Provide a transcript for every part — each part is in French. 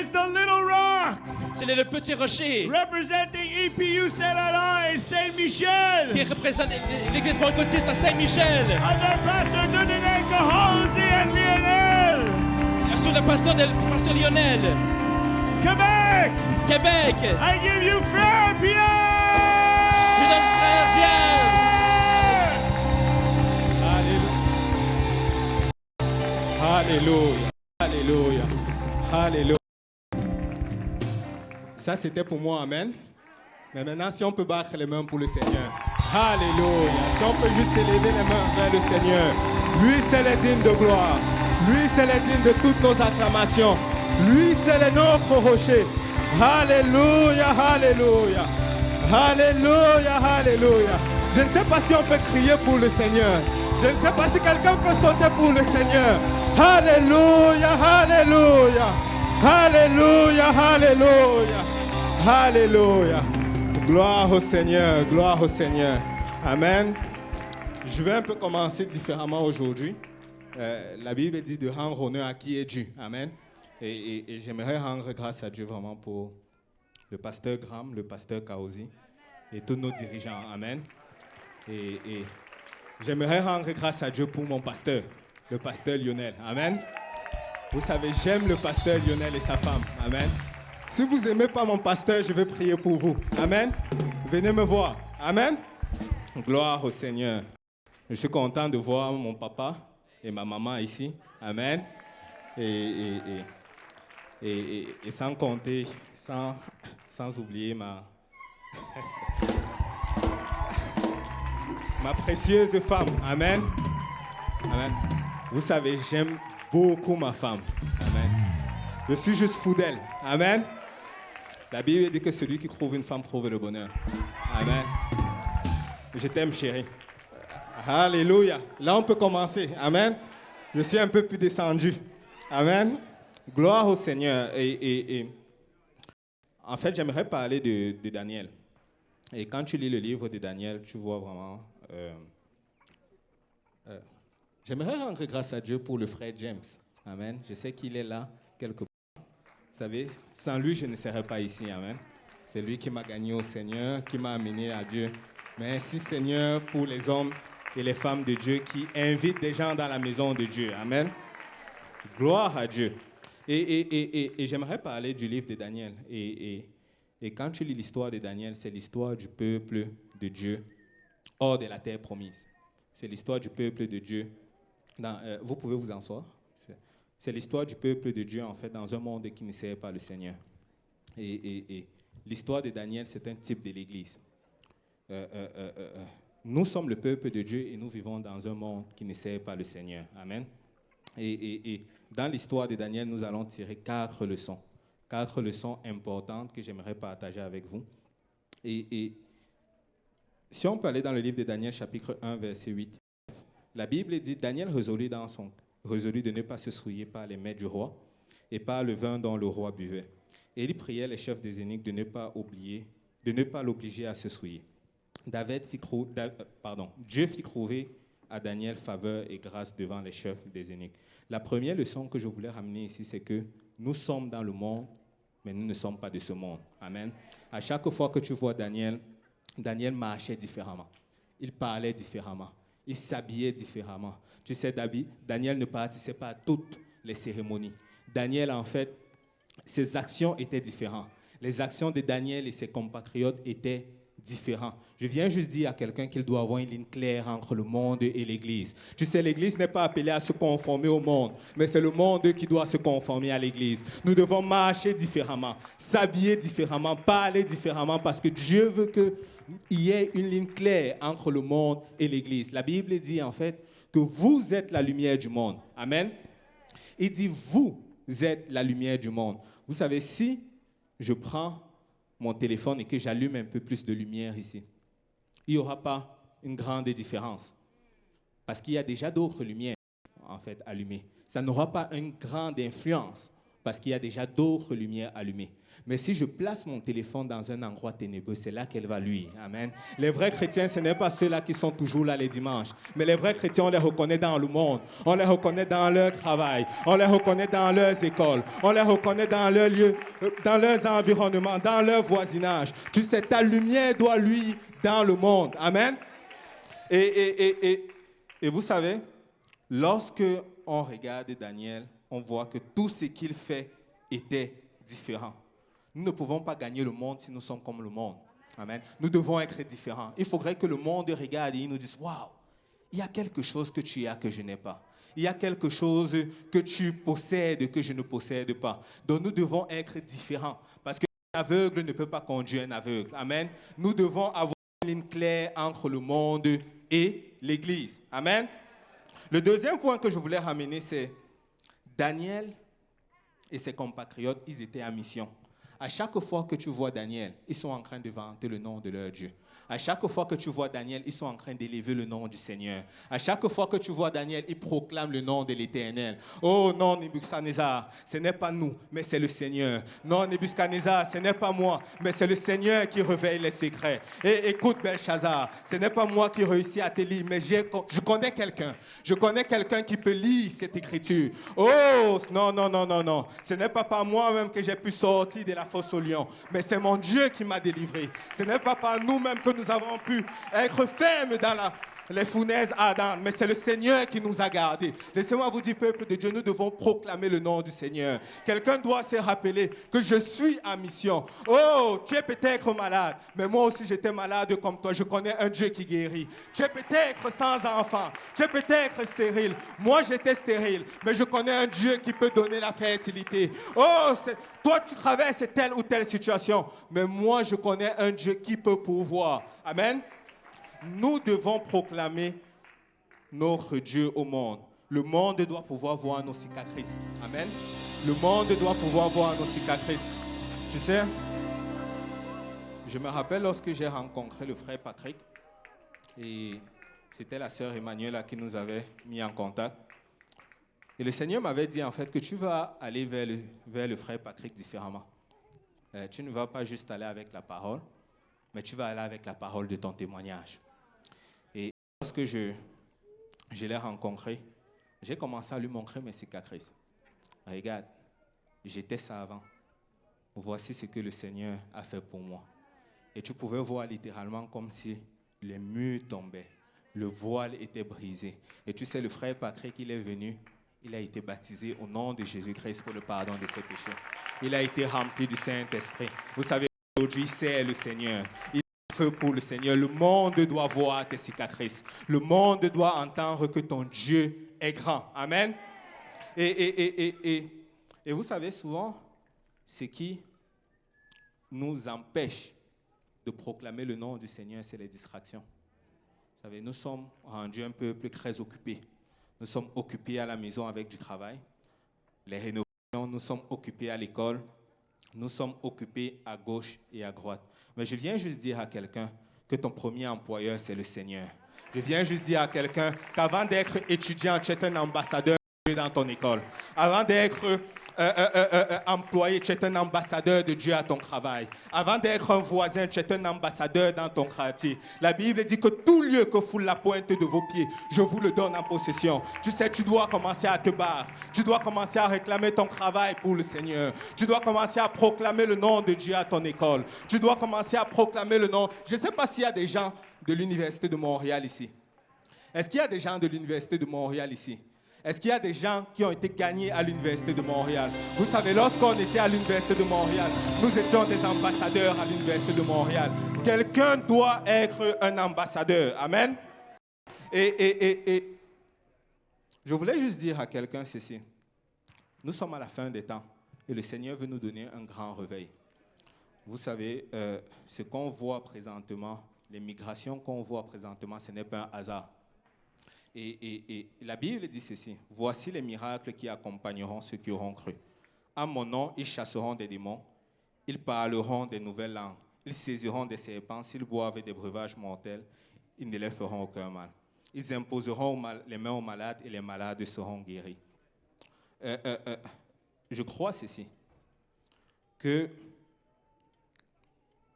is the little rock. C'est le petit rocher Representing EPU Saint-Laurent et Saint-Michel. qui représente l'église pentecôtiste à Saint-Michel. Under Pastor Dudinel Cahosi and Lionel. Sur le pasteur Lionel. Québec. Québec. I give you Frère Pierre. Je donne frère Pierre. Alléluia. Alléluia. Alléluia. Ça, c'était pour moi, amen. Mais maintenant, si on peut battre les mains pour le Seigneur. Alléluia. Si on peut juste élever les mains vers le Seigneur. Lui, c'est le digne de gloire. Lui, c'est le digne de toutes nos acclamations. Lui, c'est le notre rocher. Alléluia, alléluia. Alléluia, alléluia. Je ne sais pas si on peut crier pour le Seigneur. Je ne sais pas si quelqu'un peut sauter pour le Seigneur. Alléluia, alléluia. Alléluia, alléluia. Alléluia. Gloire au Seigneur, gloire au Seigneur. Amen. Je vais un peu commencer différemment aujourd'hui. La Bible dit de rendre honneur à qui est dû. Amen. Et j'aimerais rendre grâce à Dieu vraiment pour le pasteur Graham, le pasteur Kaosi et tous nos dirigeants. Amen. Et j'aimerais rendre grâce à Dieu pour mon pasteur, le pasteur Lionel. Amen. Vous savez, j'aime le pasteur Lionel et sa femme. Amen. Si vous n'aimez pas mon pasteur, je vais prier pour vous. Amen. Venez me voir. Amen. Gloire au Seigneur. Je suis content de voir mon papa et ma maman ici. Amen. Et sans compter, sans oublier ma précieuse femme. Amen. Amen. Vous savez, j'aime beaucoup ma femme. Amen. Je suis juste fou d'elle. Amen. La Bible dit que celui qui trouve une femme trouve le bonheur. Amen. Je t'aime, chérie. Alléluia. Là, on peut commencer. Amen. Je suis un peu plus descendu. Amen. Gloire au Seigneur. Et en fait, j'aimerais parler de Daniel. Et quand tu lis le livre de Daniel, tu vois vraiment... j'aimerais rendre grâce à Dieu pour le frère James. Amen. Je sais qu'il est là quelque part. Vous savez, sans lui, je ne serais pas ici. Amen. C'est lui qui m'a gagné au Seigneur, qui m'a amené à Dieu. Merci Seigneur pour les hommes et les femmes de Dieu qui invitent des gens dans la maison de Dieu. Amen. Gloire à Dieu. Et j'aimerais parler du livre de Daniel. Et quand tu lis l'histoire de Daniel, c'est l'histoire du peuple de Dieu hors de la terre promise. C'est l'histoire du peuple de Dieu. Vous pouvez vous asseoir. C'est l'histoire du peuple de Dieu, en fait, dans un monde qui ne sert pas le Seigneur. Et l'histoire de Daniel, c'est un type de l'Église. Nous sommes le peuple de Dieu et nous vivons dans un monde qui ne sert pas le Seigneur. Amen. Et dans l'histoire de Daniel, nous allons tirer 4 leçons. 4 leçons importantes que j'aimerais partager avec vous. Et si on peut aller dans le livre de Daniel, chapitre 1, verset 8, la Bible dit, Daniel résolut de ne pas se souiller par les mets du roi et par le vin dont le roi buvait. Et il priait les chefs des eunuques de ne pas l'obliger à se souiller. Dieu fit trouver à Daniel faveur et grâce devant les chefs des eunuques. La première leçon que je voulais ramener ici, c'est que nous sommes dans le monde, mais nous ne sommes pas de ce monde. Amen. À chaque fois que tu vois Daniel marchait différemment. Il parlait différemment. Il s'habillait différemment. Tu sais, Daniel ne participait pas à toutes les cérémonies. Daniel, en fait, ses actions étaient différentes. Les actions de Daniel et ses compatriotes étaient différentes. Je viens juste dire à quelqu'un qu'il doit avoir une ligne claire entre le monde et l'Église. Tu sais, l'Église n'est pas appelée à se conformer au monde, mais c'est le monde qui doit se conformer à l'Église. Nous devons marcher différemment, s'habiller différemment, parler différemment, parce que Dieu veut qu'il y ait une ligne claire entre le monde et l'Église. La Bible dit en fait que vous êtes la lumière du monde. Amen. Il dit vous êtes la lumière du monde. Vous savez, si je prends mon téléphone et que j'allume un peu plus de lumière ici, il n'y aura pas une grande différence. Parce qu'il y a déjà d'autres lumières, en fait, allumées. Ça n'aura pas une grande influence parce qu'il y a déjà d'autres lumières allumées. Mais si je place mon téléphone dans un endroit ténébreux, c'est là qu'elle va luire. Amen. Les vrais chrétiens, ce n'est pas ceux-là qui sont toujours là les dimanches. Mais les vrais chrétiens, on les reconnaît dans le monde. On les reconnaît dans leur travail. On les reconnaît dans leurs écoles. On les reconnaît dans leurs lieux, dans leurs environnements, dans leur voisinage. Tu sais, ta lumière doit luire dans le monde. Amen. Et vous savez, lorsque on regarde Daniel, on voit que tout ce qu'il fait était différent. Nous ne pouvons pas gagner le monde si nous sommes comme le monde. Amen. Nous devons être différents. Il faudrait que le monde regarde et il nous dise, waouh, il y a quelque chose que tu as que je n'ai pas. Il y a quelque chose que tu possèdes que je ne possède pas. Donc nous devons être différents. Parce qu'un aveugle ne peut pas conduire un aveugle. Amen. Nous devons avoir une ligne claire entre le monde et l'Église. Amen. Le deuxième point que je voulais ramener, c'est Daniel et ses compatriotes, ils étaient en mission. À chaque fois que tu vois Daniel, ils sont en train de vanter le nom de leur Dieu. À chaque fois que tu vois Daniel, ils sont en train d'élever le nom du Seigneur. À chaque fois que tu vois Daniel, ils proclament le nom de l'Éternel. Oh non, Nebuchadnezzar, ce n'est pas nous, mais c'est le Seigneur. Non, Nebuchadnezzar, ce n'est pas moi, mais c'est le Seigneur qui révèle les secrets. Et écoute, Belshazzar, ce n'est pas moi qui réussis à te lire, mais je connais quelqu'un. Je connais quelqu'un qui peut lire cette écriture. Oh, non, non, non, non, non. Ce n'est pas par moi-même que j'ai pu sortir de la fosse au lion, mais c'est mon Dieu qui m'a délivré. Ce n'est pas par nous-mêmes que nous avons pu être fermes dans les founaises ardentes, mais c'est le Seigneur qui nous a gardés. Laissez-moi vous dire, peuple de Dieu, nous devons proclamer le nom du Seigneur. Quelqu'un doit se rappeler que je suis en mission. Oh, tu es peut-être malade, mais moi aussi j'étais malade comme toi. Je connais un Dieu qui guérit. Tu es peut-être sans enfant, tu es peut-être stérile. Moi j'étais stérile, mais je connais un Dieu qui peut donner la fertilité. Oh, toi tu traverses telle ou telle situation, mais moi je connais un Dieu qui peut pourvoir. Amen. Nous devons proclamer notre Dieu au monde. Le monde doit pouvoir voir nos cicatrices. Amen. Le monde doit pouvoir voir nos cicatrices. Tu sais, je me rappelle lorsque j'ai rencontré le frère Patrick, et c'était la sœur Emmanuela qui nous avait mis en contact. Et le Seigneur m'avait dit en fait que tu vas aller vers le frère Patrick différemment. Tu ne vas pas juste aller avec la parole, mais tu vas aller avec la parole de ton témoignage. Lorsque je l'ai rencontré, j'ai commencé à lui montrer mes cicatrices. Regarde, j'étais ça avant. Voici ce que le Seigneur a fait pour moi. Et tu pouvais voir littéralement comme si les murs tombaient. Le voile était brisé. Et tu sais, le frère Patrick, il est venu, il a été baptisé au nom de Jésus-Christ pour le pardon de ses péchés. Il a été rempli du Saint-Esprit. Vous savez, aujourd'hui, c'est le Seigneur. Feu pour le Seigneur. Le monde doit voir tes cicatrices. Le monde doit entendre que ton Dieu est grand. Amen. Et vous savez, souvent, ce qui nous empêche de proclamer le nom du Seigneur, c'est les distractions. Vous savez, nous sommes rendus un peuple très occupé. Nous sommes occupés à la maison avec du travail, les rénovations, nous sommes occupés à l'école, nous sommes occupés à gauche et à droite. Mais je viens juste dire à quelqu'un que ton premier employeur, c'est le Seigneur. Je viens juste dire à quelqu'un qu'avant d'être étudiant, tu es un ambassadeur de Dieu dans ton école. Avant d'être employé, tu es un ambassadeur de Dieu à ton travail. Avant d'être un voisin, tu es un ambassadeur dans ton quartier. La Bible dit que tout lieu que foule la pointe de vos pieds, je vous le donne en possession. Tu sais, tu dois commencer à te battre. Tu dois commencer à réclamer ton travail pour le Seigneur. Tu dois commencer à proclamer le nom de Dieu à ton école. Tu dois commencer à proclamer le nom. Je ne sais pas s'il y a des gens de l'Université de Montréal ici. Est-ce qu'il y a des gens de l'Université de Montréal ici? Est-ce qu'il y a des gens qui ont été gagnés à l'Université de Montréal? Vous savez, lorsqu'on était à l'Université de Montréal, nous étions des ambassadeurs à l'Université de Montréal. Quelqu'un doit être un ambassadeur. Amen. Et je voulais juste dire à quelqu'un ceci. Nous sommes à la fin des temps et le Seigneur veut nous donner un grand réveil. Vous savez, ce qu'on voit présentement, les migrations qu'on voit présentement, ce n'est pas un hasard. Et la Bible dit ceci, « Voici les miracles qui accompagneront ceux qui auront cru. À mon nom, ils chasseront des démons, ils parleront des nouvelles langues, ils saisiront des serpents, s'ils boivent des breuvages mortels, ils ne les feront aucun mal. Ils imposeront les mains aux malades et les malades seront guéris. » je crois ceci, que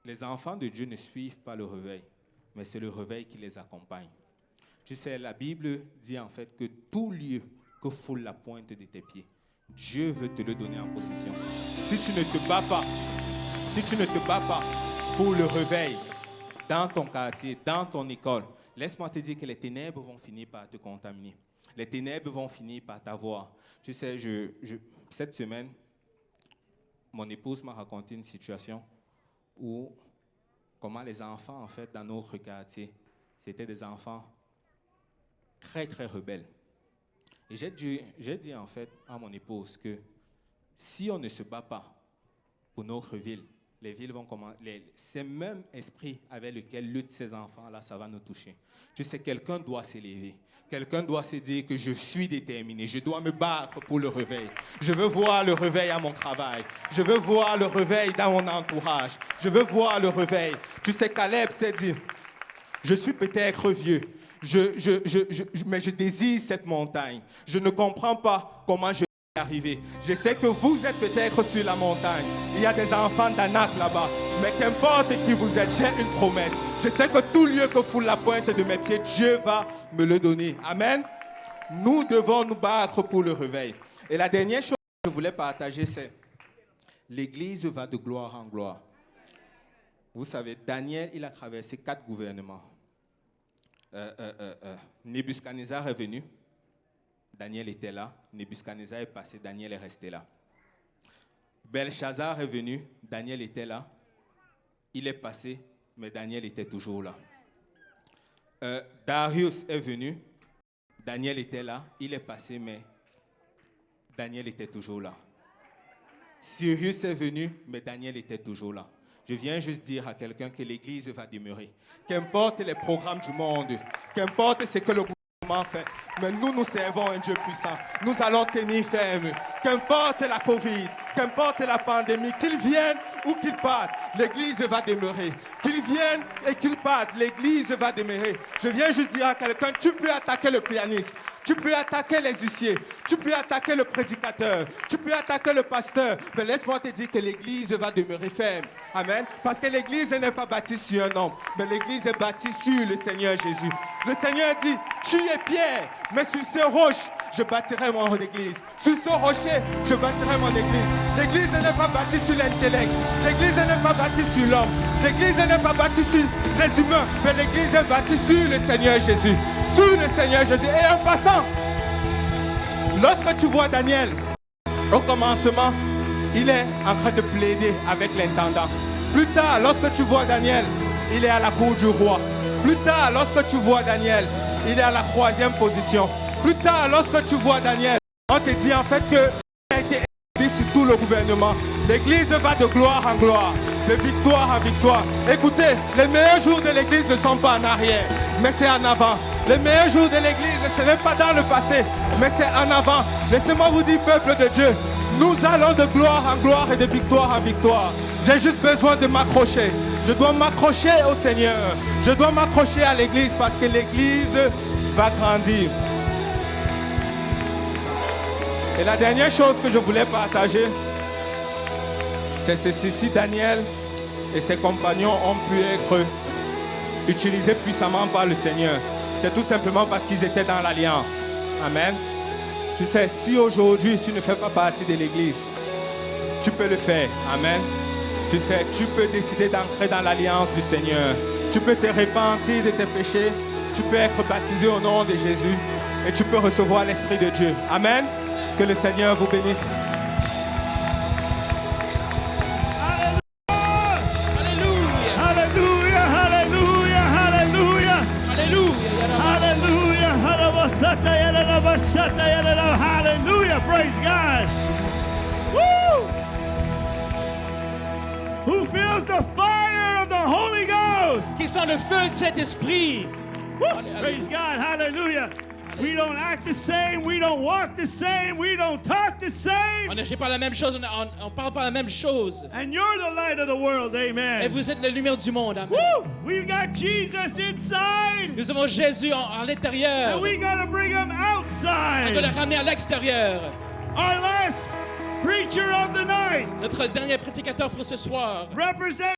les enfants de Dieu ne suivent pas le réveil, mais c'est le réveil qui les accompagne. Tu sais, la Bible dit en fait que tout lieu que foule la pointe de tes pieds, Dieu veut te le donner en possession. Si tu ne te bats pas pour le réveil dans ton quartier, dans ton école, laisse-moi te dire que les ténèbres vont finir par te contaminer. Les ténèbres vont finir par t'avoir. Tu sais, cette semaine, mon épouse m'a raconté une situation où comment les enfants, en fait, dans notre quartier, c'était des enfants très, très rebelles. Et j'ai dit, en fait, à mon épouse que si on ne se bat pas pour notre ville, les villes vont commencer. C'est le même esprit avec lequel luttent ces enfants-là, ça va nous toucher. Tu sais, quelqu'un doit s'élever. Quelqu'un doit se dire que je suis déterminé. Je dois me battre pour le réveil. Je veux voir le réveil à mon travail. Je veux voir le réveil dans mon entourage. Je veux voir le réveil. Tu sais, Caleb s'est dit, je suis peut-être vieux, mais je désire cette montagne. Je ne comprends pas comment je vais y arriver. Je sais que vous êtes peut-être sur la montagne. Il y a des enfants d'Anak là-bas. Mais qu'importe qui vous êtes, j'ai une promesse. Je sais que tout lieu que foule la pointe de mes pieds, Dieu va me le donner. Amen. Nous devons nous battre pour le réveil. Et la dernière chose que je voulais partager, c'est l'Église va de gloire en gloire. Vous savez, Daniel, il a traversé 4 gouvernements. Nebuchadnezzar est venu. Daniel était là. Nebuchadnezzar est passé. Daniel est resté là. Belshazzar est venu. Daniel était là. Il est passé, mais Daniel était toujours là. Darius est venu. Daniel était là. Il est passé, mais Daniel était toujours là. Cyrus est venu, mais Daniel était toujours là. Je viens juste dire à quelqu'un que l'Église va demeurer. Qu'importe les programmes du monde, qu'importe ce que le gouvernement fait, mais nous servons un Dieu puissant. Nous allons tenir ferme. Qu'importe la Covid, qu'importe la pandémie, qu'ils viennent ou qu'ils partent, l'Église va demeurer. Qu'ils viennent et qu'ils partent, l'Église va demeurer. Je viens juste dire à quelqu'un, tu peux attaquer le pianiste, tu peux attaquer les huissiers, tu peux attaquer le prédicateur, tu peux attaquer le pasteur, mais laisse-moi te dire que l'Église va demeurer ferme. Amen. Parce que l'Église n'est pas bâtie sur un homme, mais l'Église est bâtie sur le Seigneur Jésus. Le Seigneur dit, tu es Pierre, mais sur ces roches, je bâtirai mon église. Sur ce rocher, je bâtirai mon église. L'église n'est pas bâtie sur l'intellect. L'église n'est pas bâtie sur l'homme. L'église n'est pas bâtie sur les humains. Mais l'église est bâtie sur le Seigneur Jésus. Sur le Seigneur Jésus. Et en passant, lorsque tu vois Daniel, au commencement, il est en train de plaider avec l'intendant. Plus tard, lorsque tu vois Daniel, il est à la cour du roi. Plus tard, lorsque tu vois Daniel, il est à la 3e position. Plus tard, lorsque tu vois Daniel, on te dit en fait qu'il a été établi sur tout le gouvernement. L'église va de gloire en gloire, de victoire en victoire. Écoutez, les meilleurs jours de l'église ne sont pas en arrière, mais c'est en avant. Les meilleurs jours de l'église, ce n'est pas dans le passé, mais c'est en avant. Laissez-moi vous dire, peuple de Dieu, nous allons de gloire en gloire et de victoire en victoire. J'ai juste besoin de m'accrocher. Je dois m'accrocher au Seigneur. Je dois m'accrocher à l'église parce que l'église va grandir. Et la dernière chose que je voulais partager, c'est ceci. Si Daniel et ses compagnons ont pu être utilisés puissamment par le Seigneur, c'est tout simplement parce qu'ils étaient dans l'alliance. Amen. Tu sais, si aujourd'hui tu ne fais pas partie de l'église, tu peux le faire. Amen. Tu sais, tu peux décider d'entrer dans l'alliance du Seigneur. Tu peux te repentir de tes péchés. Tu peux être baptisé au nom de Jésus. Et tu peux recevoir l'Esprit de Dieu. Amen. Que le Seigneur vous bénisse. Hallelujah, hallelujah, hallelujah. Alléluia. Hallelujah. Hallelujah. Praise God. Woo! Who feels the fire of the Holy Ghost? Qui sent le feu de cet esprit. Woo! Praise God. Hallelujah. We don't act the same, we don't walk the same, we don't talk the same. On n'agit pas la même chose, on parle pas la même chose. And you're the light of the world, Et amen. vous êtes la lumière du monde, amen. Woo! We've got Jesus inside, Nous avons Jésus à l'intérieur. and we gotta bring him On doit le outside. ramener à l'extérieur. Our last preacher of the night, Notre dernier prédicateur pour ce soir. represent